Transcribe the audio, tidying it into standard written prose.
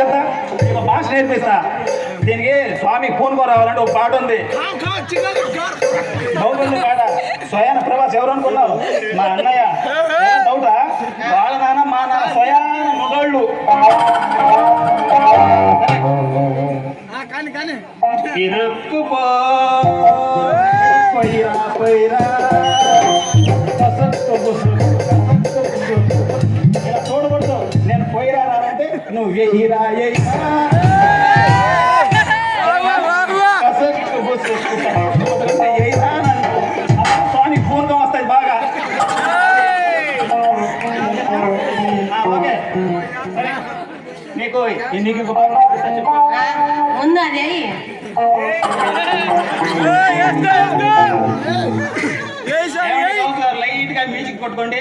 చెప్తా ఒక భాష నేర్పిస్తా. దీనికి స్వామి ఫోన్ కో రావాలంటే ఒక పాట ఉంది. డౌట్ పాట స్వయాన ప్రభాస్ ఎవరు అనుకున్నావు? మా అన్నయ్య. డౌటా? వాళ్ళ నాన్న మా నాన్న స్వయాన మొగాళ్ళు. ఇరుక్కుపో పోయిరా పోయిరా చూడకూడదు. నేను పోయిరా రానంటే నువ్వు ఎయిరా స్వామి ఫోన్గా వస్తాయి బాగా. ఓకే సరే నీకు నీకు ముందు అది లైట్ గా మ్యూజిక్ కొట్టుకోండి.